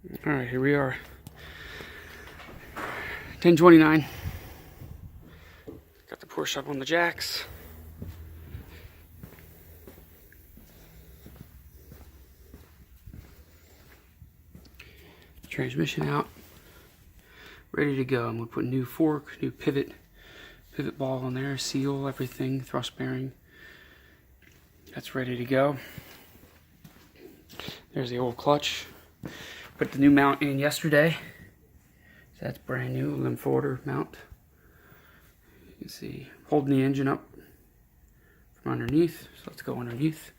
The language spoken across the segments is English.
All right, here we are. 10:29. Got the Porsche up on the jacks. Transmission out. Ready to go. I'm gonna put new fork, new pivot ball on there, seal everything, thrust bearing. That's ready to go. There's the old clutch. Put the new mount in yesterday. So that's brand new, limb-forwarder mount. You can see holding the engine up from underneath. So let's go underneath.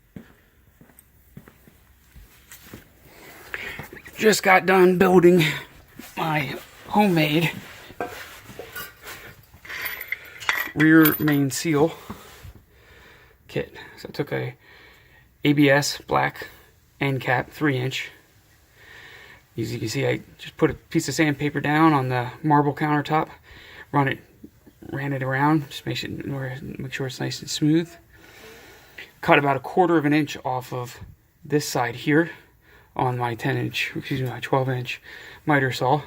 Just got done building my homemade rear main seal kit. So I took a ABS black end cap 3-inch. As you can see, I just put a piece of sandpaper down on the marble countertop, ran it around, just make sure it's nice and smooth. Cut about 1/4 inch off of this side here on my 12-inch miter saw,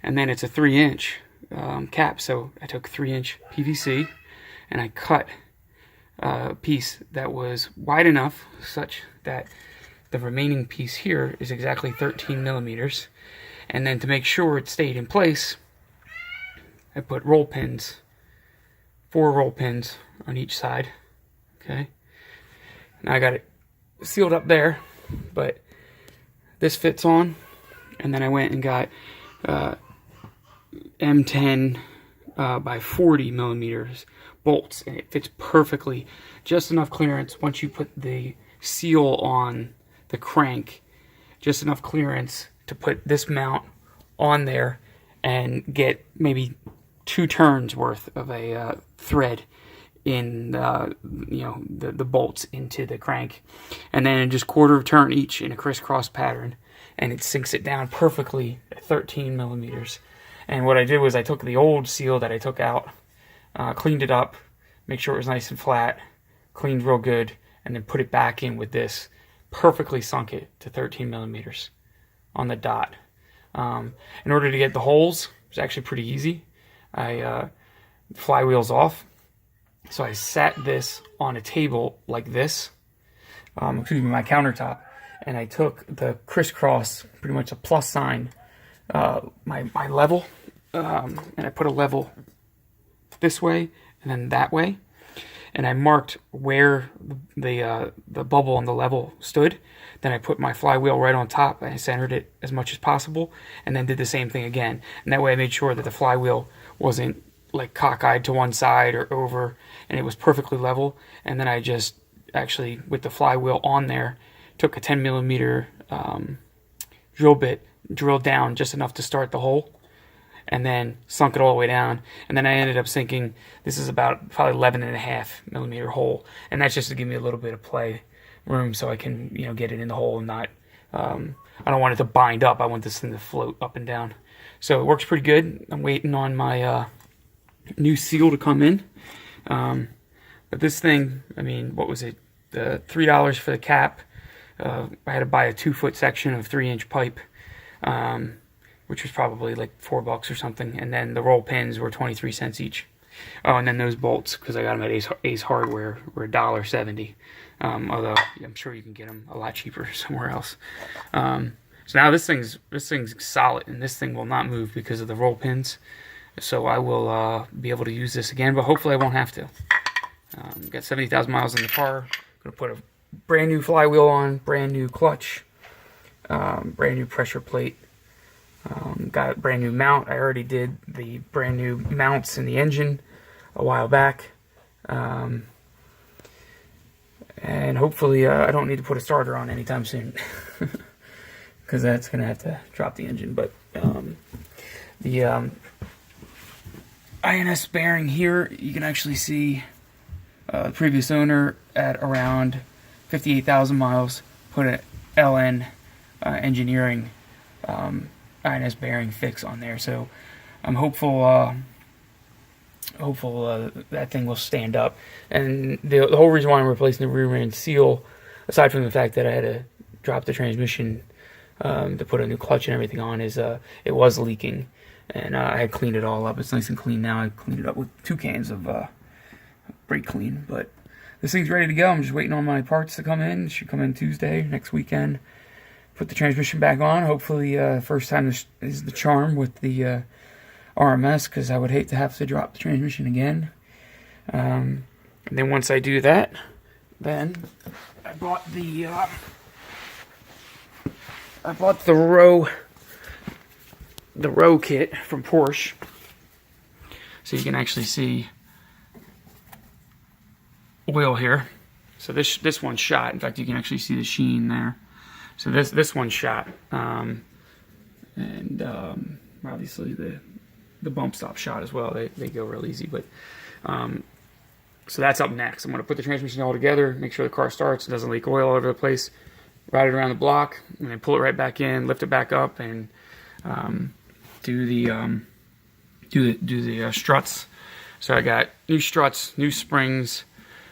and then it's a 3-inch cap. So I took 3-inch PVC and I cut a piece that was wide enough such that the remaining piece here is exactly 13 millimeters. And then to make sure it stayed in place, I put roll pins, 4 roll pins on each side. Okay. Now I got it sealed up there, but this fits on. And then I went and got M10 by 40 millimeters bolts, and it fits perfectly. Just enough clearance once you put the seal on the crank, just enough clearance to put this mount on there and get maybe 2 turns worth of a thread in the bolts into the crank, and then just 1/4 turn each in a crisscross pattern, and it sinks it down perfectly at 13 millimeters. And what I did was I took the old seal that I took out, cleaned it up, make sure it was nice and flat, cleaned real good, and then put it back in with this. Perfectly sunk it to 13 millimeters on the dot. In order to get the holes, it's actually pretty easy. Flywheel's off. So I sat this on a table like this, my countertop, and I took the crisscross, pretty much a plus sign, my level, and I put a level this way and then that way. And I marked where the bubble on the level stood. Then I put my flywheel right on top, and I centered it as much as possible, and then did the same thing again. And that way I made sure that the flywheel wasn't like cockeyed to one side or over, and it was perfectly level. And then I just actually, with the flywheel on there, took a 10 millimeter drill bit, drilled down just enough to start the hole, and then sunk it all the way down. And then I ended up sinking, this is about probably 11.5 millimeter hole. And that's just to give me a little bit of play room so I can, get it in the hole and not, I don't want it to bind up. I want this thing to float up and down. So it works pretty good. I'm waiting on my new seal to come in. But this thing, what was it? $3 for the cap. I had to buy a 2-foot section of 3-inch pipe, which was probably like $4 or something. And then the roll pins were 23 cents each. Oh, and then those bolts, because I got them at Ace Hardware, were $1.70. Although I'm sure you can get them a lot cheaper somewhere else. So now this thing's solid, and this thing will not move because of the roll pins. So I will be able to use this again, but hopefully I won't have to. Got 70,000 miles in the car. Gonna put a brand new flywheel on, brand new clutch, brand new pressure plate. Got a brand new mount. I already did the brand new mounts in the engine a while back. And hopefully I don't need to put a starter on anytime soon, because that's going to have to drop the engine. But the INS bearing here, you can actually see the previous owner at around 58,000 miles put an LN engineering INS bearing fix on there. So I'm hopeful that thing will stand up. And the whole reason why I'm replacing the rear end seal, aside from the fact that I had to drop the transmission to put a new clutch and everything on is it was leaking, and I had cleaned it all up. It's nice and clean now. I cleaned it up with 2 cans of brake clean, but this thing's ready to go. I'm just waiting on my parts to come in. It should come in Tuesday, next weekend. Put the transmission back on. Hopefully, first time is the charm with the RMS, because I would hate to have to drop the transmission again. And then once I do that, then I bought the row kit from Porsche, so you can actually see oil here. So this one's shot. In fact, you can actually see the sheen there. So this one's shot, and obviously the bump stop shot as well. They go real easy, but so that's up next. I'm going to put the transmission all together, make sure the car starts, it doesn't leak oil all over the place, ride it around the block, and then pull it right back in, lift it back up, and do the struts. So I got new struts, new springs,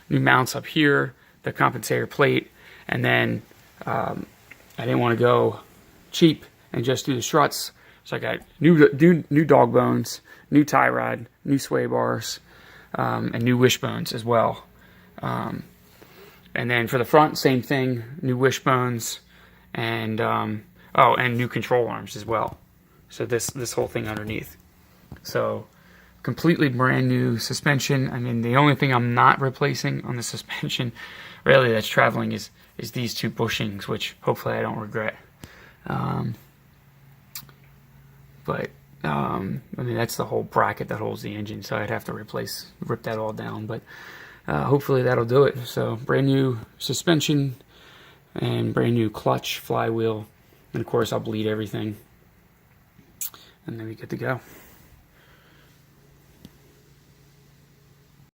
new mounts up here, the compensator plate, and then I didn't want to go cheap and just do the struts, so I got new dog bones, new tie rod, new sway bars, and new wishbones as well. And then for the front, same thing, new wishbones, and and new control arms as well. So this whole thing underneath. So completely brand new suspension. I mean, the only thing I'm not replacing on the suspension, really, that's traveling is these 2 bushings, which hopefully I don't regret. I mean, that's the whole bracket that holds the engine, so I'd have to rip that all down, but hopefully that'll do it. So brand new suspension and brand new clutch, flywheel, and of course I'll bleed everything, and then we get to go.